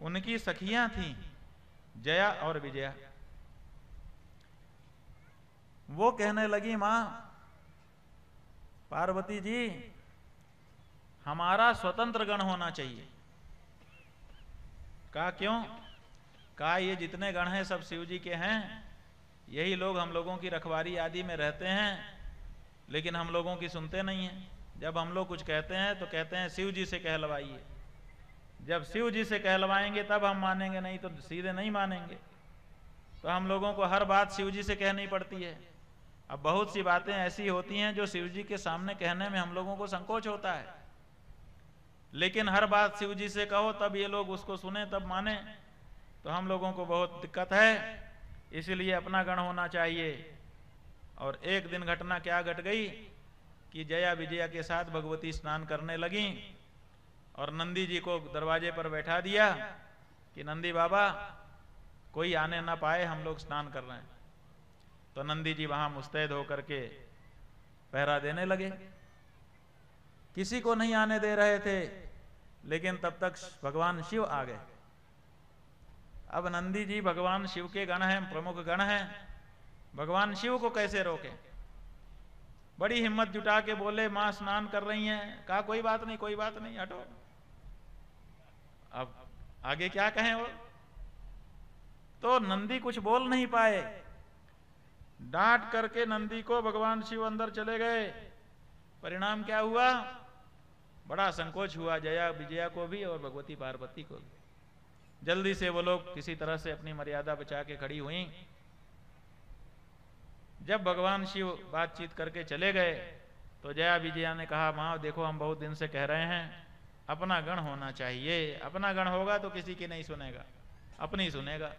उनकी सखियां थीं जया और विजया। वो कहने लगी, मां पार्वती जी हमारा स्वतंत्र गण होना चाहिए। कहा क्यों? कहा ये जितने गण हैं सब शिव जी के हैं, यही लोग हम लोगों की रखवारी आदि में रहते हैं, लेकिन हम लोगों की सुनते नहीं हैं। जब हम लोग कुछ कहते हैं तो कहते हैं शिव जी से कहलवाइए। जब शिव जी से कहलवाएंगे तब हम मानेंगे, नहीं तो सीधे नहीं मानेंगे। तो हम लोगों को हर बात शिव जी से कहनी पड़ती है। अब बहुत सी बातें ऐसी होती हैं जो शिव जी के सामने कहने में हम लोगों को संकोच होता है, लेकिन हर बात शिव जी से कहो तब ये लोग उसको सुने तब माने, तो हम लोगों को बहुत दिक्कत है। इसलिए अपना गण होना चाहिए। और एक दिन घटना क्या घट गई कि जया विजया के साथ भगवती स्नान करने लगी और नंदी जी को दरवाजे पर बैठा दिया कि नंदी बाबा कोई आने ना पाए, हम लोग स्नान कर रहे हैं। तो नंदी जी वहां मुस्तैद होकर के पहरा देने लगे। किसी को नहीं आने दे रहे थे, लेकिन तब तक भगवान शिव आ गए। अब नंदी जी भगवान शिव के गण हैं, प्रमुख गण हैं, भगवान शिव को कैसे रोके? बड़ी हिम्मत जुटा के बोले, मां स्नान कर रही हैं। कहा कोई बात नहीं, कोई बात नहीं, हटो। अब आगे क्या कहें वो? तो नंदी कुछ बोल नहीं पाए। डांट करके नंदी को भगवान शिव अंदर चले गए। परिणाम क्या हुआ? बड़ा संकोच हुआ जया विजया को भी और भगवती पार्वती को भी। जल्दी से वो लोग किसी तरह से अपनी मर्यादा बचा के खड़ी हुई। जब भगवान शिव बातचीत करके चले गए तो जया विजया ने कहा, मां देखो हम बहुत दिन से कह रहे हैं अपना गण होना चाहिए। अपना गण होगा तो किसी की नहीं सुनेगा, अपनी सुनेगा।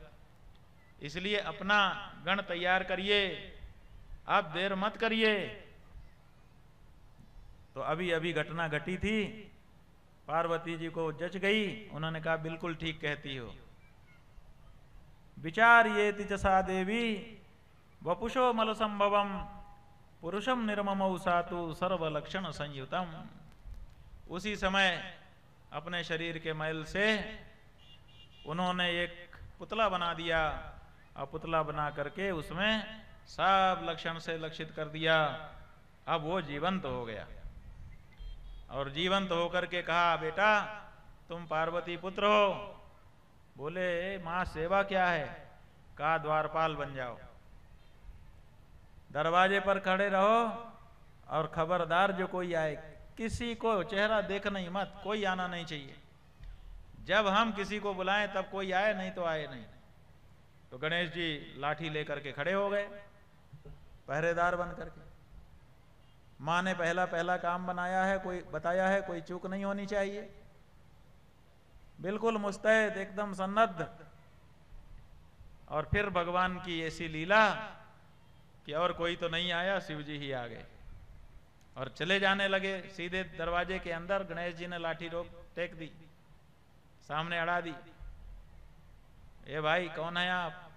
इसलिए अपना गण तैयार करिए, आप देर मत करिए। तो अभी अभी घटना घटी थी, पार्वती जी को जच गई। उन्होंने कहा बिल्कुल ठीक कहती हो। विचार ये सा देवी वपुषो मल संभवम पुरुषम निर्ममौ सातु सर्वलक्षण संयुतम। उसी समय अपने शरीर के मैल से उन्होंने एक पुतला बना दिया और पुतला बना करके उसमें सब लक्षण से लक्षित कर दिया। अब वो जीवंत हो गया और जीवंत होकर के कहा, बेटा तुम पार्वती पुत्र हो। बोले मां सेवा क्या है? कहा द्वारपाल बन जाओ, दरवाजे पर खड़े रहो और खबरदार जो कोई आए किसी को चेहरा देखना ही मत, कोई आना नहीं चाहिए। जब हम किसी को बुलाएं तब कोई आए, नहीं तो आए नहीं। तो गणेश जी लाठी लेकर के खड़े हो गए पहरेदार बन करके। मां ने पहला पहला काम बनाया है, कोई बताया है, कोई चूक नहीं होनी चाहिए। बिल्कुल मुस्तैद, एकदम सन्नद्ध। और फिर भगवान की ऐसी लीला कि और कोई तो नहीं आया, शिव जी ही आ गए और चले जाने लगे सीधे दरवाजे के अंदर। गणेश जी ने लाठी रोक टेक दी, सामने अड़ा दी। ए भाई कौन है आप?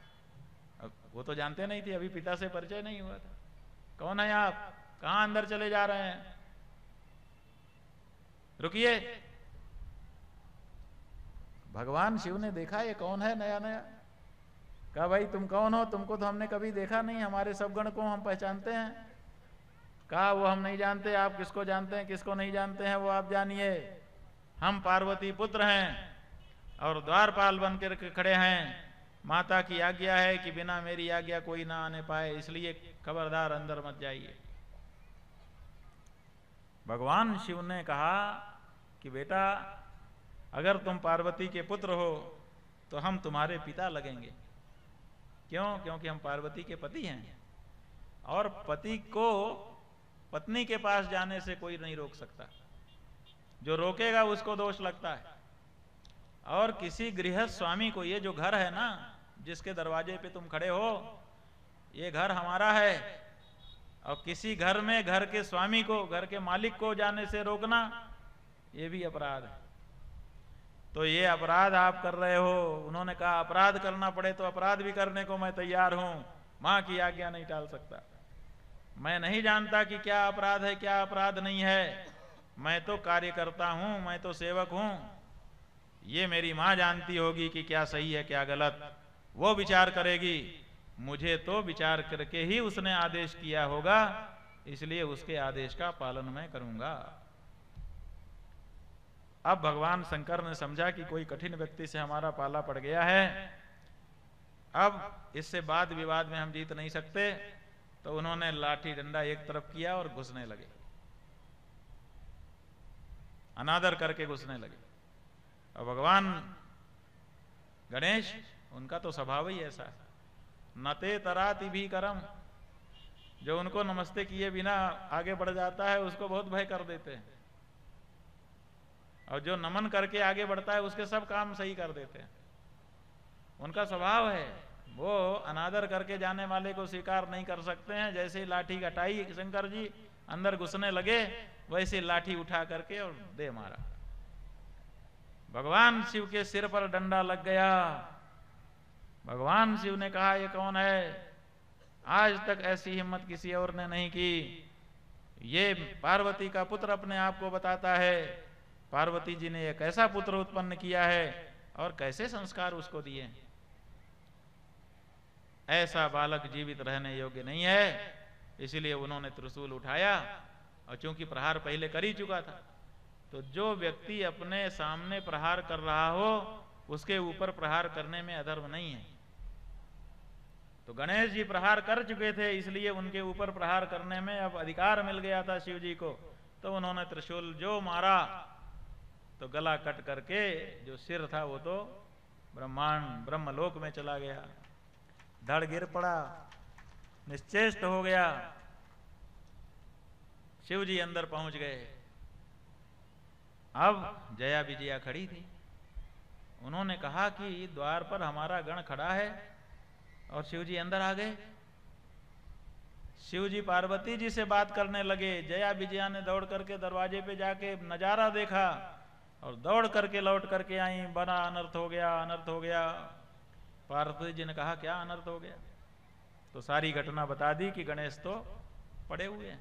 अब वो तो जानते नहीं थे, अभी पिता से परिचय नहीं हुआ था। कौन है आप? कहां अंदर चले जा रहे हैं? रुकिए। भगवान शिव ने देखा ये कौन है नया नया। कहा भाई तुम कौन हो? तुमको तो हमने कभी देखा नहीं, हमारे सब गण को हम पहचानते हैं। कहा वो हम नहीं जानते, आप किसको जानते हैं किसको नहीं जानते हैं वो आप जानिए। हम पार्वती पुत्र हैं और द्वारपाल बन कर खड़े हैं। माता की आज्ञा है कि बिना मेरी आज्ञा कोई ना आने पाए, इसलिए खबरदार अंदर मत जाइए। भगवान शिव ने कहा कि बेटा अगर तुम पार्वती के पुत्र हो तो हम तुम्हारे पिता लगेंगे। क्यों? क्योंकि हम पार्वती के पति हैं और पति को पत्नी के पास जाने से कोई नहीं रोक सकता। जो रोकेगा उसको दोष लगता है। और किसी गृहस्थ स्वामी को ये जो घर है ना, जिसके दरवाजे पे तुम खड़े हो, ये घर हमारा है। और किसी घर में घर के स्वामी को, घर के मालिक को जाने से रोकना, ये भी अपराध है। तो ये अपराध आप कर रहे हो। उन्होंने कहा अपराध करना पड़े तो अपराध भी करने को मैं तैयार हूं, मां की आज्ञा नहीं टाल सकता। मैं नहीं जानता कि क्या अपराध है क्या अपराध नहीं है। मैं तो कार्य करता हूं, मैं तो सेवक हूं। ये मेरी माँ जानती होगी कि क्या सही है क्या गलत, वो विचार करेगी। मुझे तो विचार करके ही उसने आदेश किया होगा, इसलिए उसके आदेश का पालन मैं करूंगा। अब भगवान शंकर ने समझा कि कोई कठिन व्यक्ति से हमारा पाला पड़ गया है, अब इससे वाद विवाद में हम जीत नहीं सकते। तो उन्होंने लाठी डंडा एक तरफ किया और घुसने लगे, अनादर करके घुसने लगे। और भगवान गणेश, उनका तो स्वभाव ही ऐसा है, नते तराति भी करम, जो उनको नमस्ते किए बिना आगे बढ़ जाता है उसको बहुत भय कर देते हैं, और जो नमन करके आगे बढ़ता है उसके सब काम सही कर देते हैं। उनका स्वभाव है, वो अनादर करके जाने वाले को स्वीकार नहीं कर सकते हैं। जैसे ही लाठी हटाई शंकर जी, अंदर घुसने लगे, वैसे लाठी उठा करके और दे मारा। भगवान शिव के सिर पर डंडा लग गया। भगवान शिव ने कहा, ये कौन है? आज तक ऐसी हिम्मत किसी और ने नहीं की। ये पार्वती का पुत्र अपने आप को बताता है। पार्वती जी ने एक ऐसा पुत्र उत्पन्न किया है और कैसे संस्कार उसको दिए। ऐसा बालक जीवित रहने योग्य नहीं है। इसीलिए उन्होंने त्रिशूल उठाया, और चूंकि प्रहार पहले कर ही चुका था, तो जो व्यक्ति अपने सामने प्रहार कर रहा हो उसके ऊपर प्रहार करने में अधर्म नहीं है। तो गणेश जी प्रहार कर चुके थे, इसलिए उनके ऊपर प्रहार करने में अब अधिकार मिल गया था शिव जी को। तो उन्होंने त्रिशूल जो मारा तो गला कट करके जो सिर था वो तो ब्रह्मलोक में चला गया, धड़ गिर पड़ा, निश्चेष्ट हो गया। शिव जी अंदर पहुंच गए। अब जया विजया खड़ी थी। उन्होंने कहा कि द्वार पर हमारा गण खड़ा है, और शिव जी अंदर आ गए। शिव जी पार्वती जी से बात करने लगे। जया विजया ने दौड़ करके दरवाजे पे जाके नजारा देखा और दौड़ करके लौट करके आई, बड़ा अनर्थ हो गया, अनर्थ हो गया। पार्वती जी ने कहा, क्या अनर्थ हो गया? तो सारी घटना बता दी कि गणेश तो पड़े हुए हैं।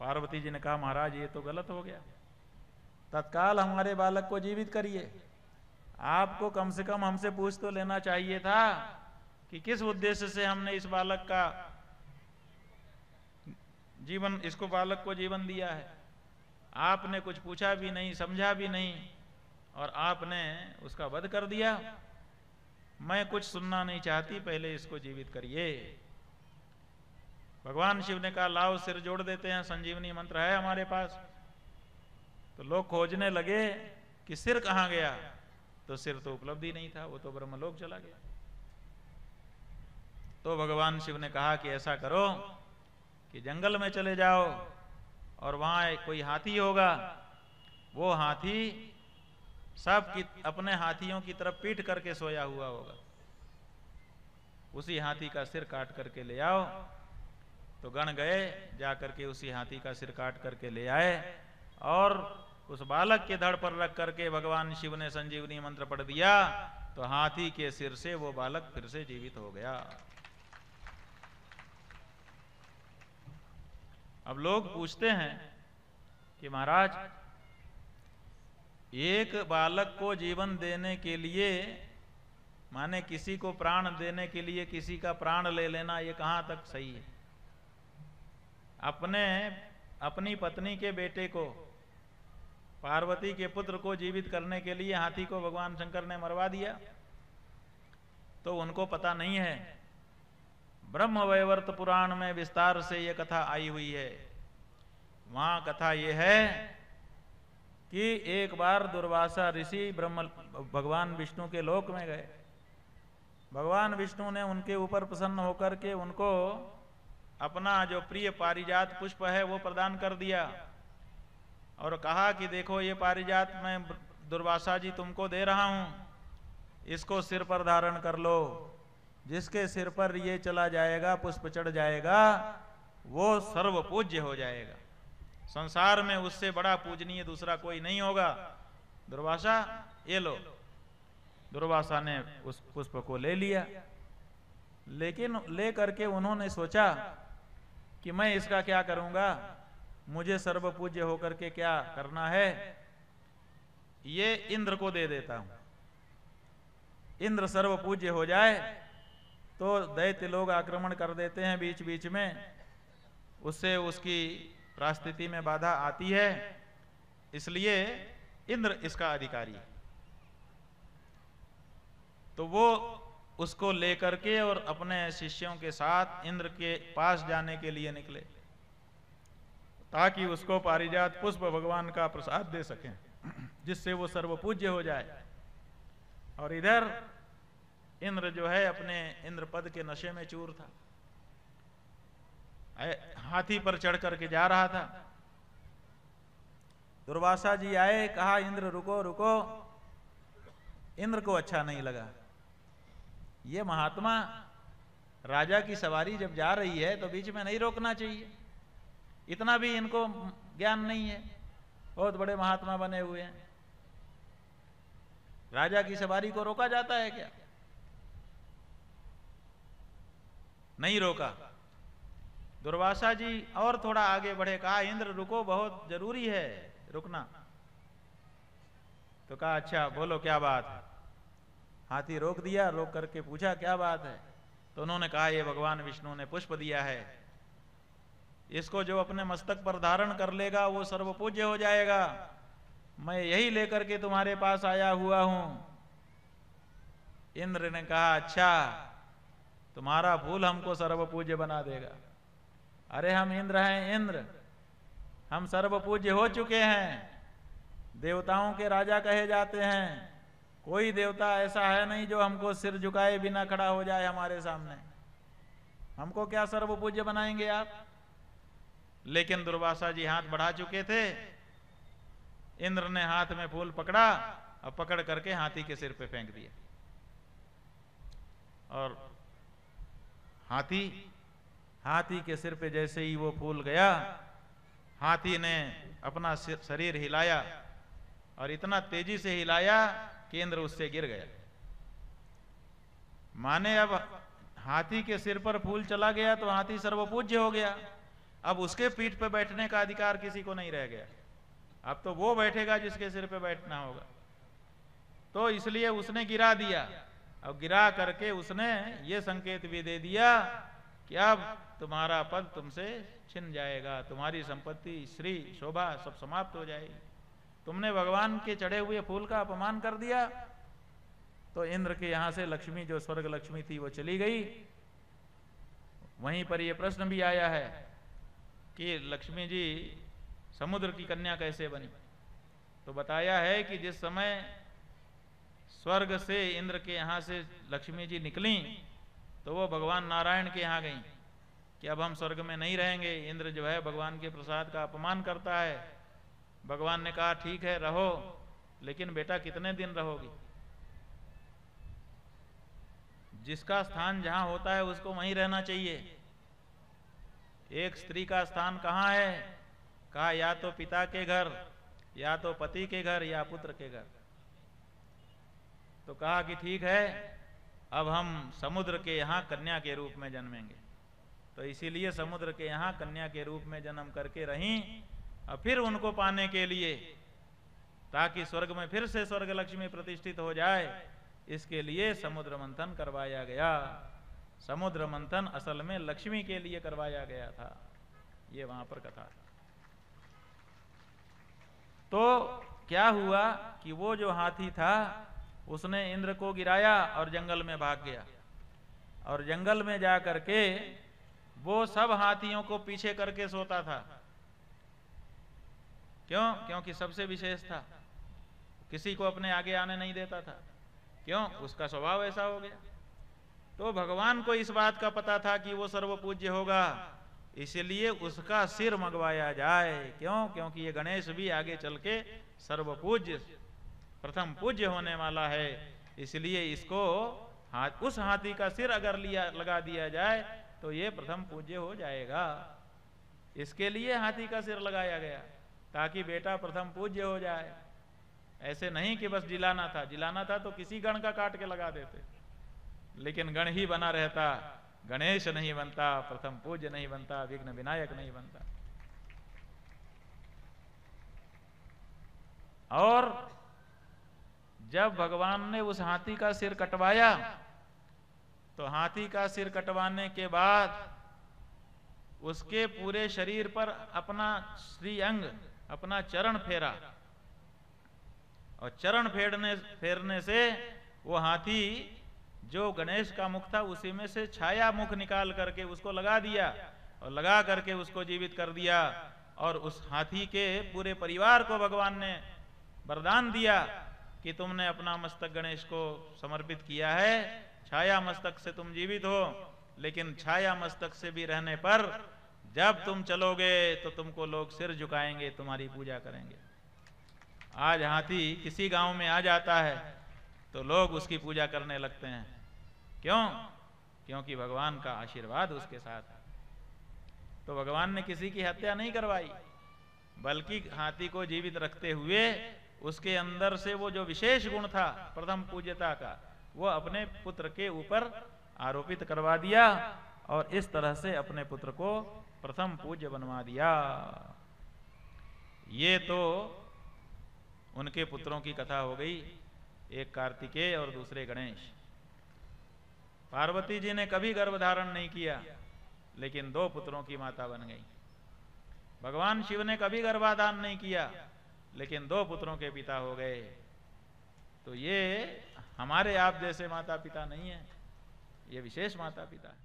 पार्वती जी ने कहा, महाराज ये तो गलत हो गया, तत्काल हमारे बालक को जीवित करिए। आपको कम से कम हमसे पूछ तो लेना चाहिए था कि किस उद्देश्य से हमने इस बालक का जीवन, इसको बालक को जीवन दिया है। आपने कुछ पूछा भी नहीं, समझा भी नहीं, और आपने उसका वध कर दिया। मैं कुछ सुनना नहीं चाहती, पहले इसको जीवित करिए। भगवान शिव ने कहा, लाओ सिर जोड़ देते हैं, संजीवनी मंत्र है हमारे पास। तो लोग खोजने लगे कि सिर कहां गया, तो सिर तो उपलब्ध ही नहीं था, वो तो ब्रह्मलोक चला गया। तो भगवान शिव ने कहा कि ऐसा करो कि जंगल में चले जाओ, और वहां कोई हाथी होगा, वो हाथी सब अपने हाथियों की तरफ पीठ करके सोया हुआ होगा, उसी हाथी का सिर काट करके ले आओ। तो गण गए, जाकर के उसी हाथी का सिर काट करके ले आए, और उस बालक के धड़ पर रख करके भगवान शिव ने संजीवनी मंत्र पढ़ दिया, तो हाथी के सिर से वो बालक फिर से जीवित हो गया। अब लोग पूछते हैं कि महाराज, एक बालक को जीवन देने के लिए, माने किसी को प्राण देने के लिए किसी का प्राण ले लेना, ये कहां तक सही है? अपनी पत्नी के बेटे को, पार्वती के पुत्र को जीवित करने के लिए हाथी को भगवान शंकर ने मरवा दिया। तो उनको पता नहीं है, ब्रह्मवैवर्त पुराण में विस्तार से ये कथा आई हुई है। वहां कथा ये है कि एक बार दुर्वासा ऋषि भगवान विष्णु के लोक में गए। भगवान विष्णु ने उनके ऊपर प्रसन्न होकर के उनको अपना जो प्रिय पारिजात पुष्प है वो प्रदान कर दिया, और कहा कि देखो ये पारिजात मैं दुर्वासा जी तुमको दे रहा हूं, इसको सिर पर धारण कर लो। जिसके सिर पर ये चला जाएगा, पुष्प चढ़ जाएगा, वो सर्व पूज्य हो जाएगा। संसार में उससे बड़ा पूजनीय दूसरा कोई नहीं होगा। दुर्वासा ये लो। दुर्वासा ने उस पुष्प को ले लिया, लेकिन ले करके उन्होंने सोचा कि मैं इसका क्या करूंगा, मुझे सर्व पूज्य होकर के क्या करना है। ये इंद्र को दे देता हूं। इंद्र सर्व पूज्य हो जाए तो दैत्य लोग आक्रमण कर देते हैं बीच बीच में, उससे उसकी प्रास्थिति में बाधा आती है, इसलिए इंद्र इसका अधिकारी है। तो वो उसको लेकर के और अपने शिष्यों के साथ इंद्र के पास जाने के लिए निकले, ताकि उसको पारिजात पुष्प भगवान का प्रसाद दे सकें, जिससे वो सर्वपूज्य हो जाए। और इधर इंद्र जो है अपने इंद्र पद के नशे में चूर था, हाथी पर चढ़ करके जा रहा था। दुर्वासा जी आए, कहा इंद्र रुको रुको। इंद्र को अच्छा नहीं लगा, ये महात्मा राजा की सवारी जब जा रही है तो बीच में नहीं रोकना चाहिए, इतना भी इनको ज्ञान नहीं है, बहुत बड़े महात्मा बने हुए हैं, राजा की सवारी को रोका जाता है क्या? नहीं रोका। दुर्वासा जी और थोड़ा आगे बढ़े, कहा इंद्र रुको, बहुत जरूरी है रुकना। तो कहा अच्छा बोलो क्या बात है। हाथी रोक दिया, रोक करके पूछा क्या बात है। तो उन्होंने कहा ये भगवान विष्णु ने पुष्प दिया है, इसको जो अपने मस्तक पर धारण कर लेगा वो सर्वपूज्य हो जाएगा, मैं यही लेकर के तुम्हारे पास आया हुआ हूं। इंद्र ने कहा अच्छा, तुम्हारा फूल हमको सर्वपूज्य बना देगा। अरे हम इंद्र हैं, इंद्र, हम सर्वपूज्य हो चुके हैं, देवताओं के राजा कहे जाते हैं, कोई देवता ऐसा है नहीं जो हमको सिर झुकाए बिना खड़ा हो जाए हमारे सामने, हमको क्या सर्वपूज्य बनाएंगे आप। लेकिन दुर्वासा जी हाथ बढ़ा चुके थे, इंद्र ने हाथ में फूल पकड़ा और पकड़ करके हाथी के सिर पे फेंक दिया, और हाथी के सिर पे जैसे ही वो फूल गया, हाथी ने अपना शरीर हिलाया और इतना तेजी से हिलाया कि इंद्र उससे गिर गया। माने अब हाथी के सिर पर फूल चला गया तो हाथी सर्वपूज्य हो गया, अब उसके पीठ पे बैठने का अधिकार किसी को नहीं रह गया, अब तो वो बैठेगा जिसके सिर पे बैठना होगा। तो इसलिए उसने गिरा दिया, और गिरा करके उसने ये संकेत भी दे दिया कि अब तुम्हारा पद तुमसे छिन जाएगा, तुम्हारी संपत्ति श्री शोभा सब समाप्त हो जाएगी, तुमने भगवान के चढ़े हुए फूल का अपमान कर दिया। तो इंद्र के यहां से लक्ष्मी, जो स्वर्ग लक्ष्मी थी, वो चली गई। वहीं पर यह प्रश्न भी आया है कि लक्ष्मी जी समुद्र की कन्या कैसे बनी। तो बताया है कि जिस समय स्वर्ग से इंद्र के यहां से लक्ष्मी जी निकली तो वो भगवान नारायण के यहां गई कि अब हम स्वर्ग में नहीं रहेंगे, इंद्र जो है भगवान के प्रसाद का अपमान करता है। भगवान ने कहा ठीक है रहो, लेकिन बेटा कितने दिन रहोगी, जिसका स्थान जहां होता है उसको वहीं रहना चाहिए। एक स्त्री का स्थान कहां है, कहा या तो पिता के घर, या तो पति के घर, या पुत्र के घर। तो कहा कि ठीक है, अब हम समुद्र के यहां कन्या के रूप में जन्मेंगे। तो इसीलिए समुद्र के यहां कन्या के रूप में जन्म करके रहीं, और फिर उनको पाने के लिए, ताकि स्वर्ग में फिर से स्वर्ग लक्ष्मी प्रतिष्ठित हो जाए, इसके लिए समुद्र मंथन करवाया गया। समुद्र मंथन असल में लक्ष्मी के लिए करवाया गया था, ये वहां पर कथा। तो क्या हुआ कि वो जो हाथी था उसने इंद्र को गिराया और जंगल में भाग गया, और जंगल में जा करके वो सब हाथियों को पीछे करके सोता था। क्यों? क्योंकि सबसे विशेष था, किसी को अपने आगे आने नहीं देता था। क्यों? उसका स्वभाव ऐसा हो गया। तो भगवान को इस बात का पता था कि वो सर्वपूज्य होगा, इसलिए उसका सिर मंगवाया जाए। क्यों? क्योंकि ये गणेश भी आगे चल के सर्वपूज्य, प्रथम पूज्य होने वाला है, इसलिए इसको उस हाथी का सिर अगर लगा दिया जाए तो ये प्रथम पूज्य हो जाएगा। इसके लिए हाथी का सिर लगाया गया, ताकि बेटा प्रथम पूज्य हो जाए। ऐसे नहीं कि बस जिलाना था, जिलाना था तो किसी गण का काट के लगा देते, लेकिन गण ही बना रहता, गणेश नहीं बनता, प्रथम पूज्य नहीं बनता, विघ्न विनायक नहीं बनता। और जब भगवान ने उस हाथी का सिर कटवाया तो हाथी का सिर कटवाने के बाद उसके पूरे शरीर पर अपना श्रीअंग, अपना चरण फेरा, और चरण फेरने से वो हाथी जो गणेश का मुख था उसी में से छाया मुख निकाल करके उसको लगा दिया, और लगा करके उसको जीवित कर दिया। और उस हाथी के पूरे परिवार को भगवान ने वरदान दिया कि तुमने अपना मस्तक गणेश को समर्पित किया है, छाया मस्तक से तुम जीवित हो, लेकिन छाया मस्तक से भी रहने पर जब तुम चलोगे तो तुमको लोग सिर झुकाएंगे, तुम्हारी पूजा करेंगे। आज हाथी किसी गांव में आ जाता है तो लोग उसकी पूजा करने लगते हैं। क्यों? क्योंकि भगवान का आशीर्वाद उसके साथ है। तो भगवान ने किसी की हत्या नहीं करवाई, बल्कि हाथी को जीवित रखते हुए उसके अंदर से वो जो विशेष गुण था प्रथम पूज्यता का, वो अपने पुत्र के ऊपर आरोपित करवा दिया, और इस तरह से अपने पुत्र को प्रथम पूज्य बनवा दिया। ये तो उनके पुत्रों की कथा हो गई, एक कार्तिकेय और दूसरे गणेश। पार्वती जी ने कभी गर्भधारण नहीं किया, लेकिन 2 पुत्रों की माता बन गई। भगवान शिव ने कभी गर्भाधान नहीं किया, लेकिन 2 पुत्रों के पिता हो गए। तो ये हमारे आप जैसे माता पिता नहीं है, ये विशेष माता पिता है।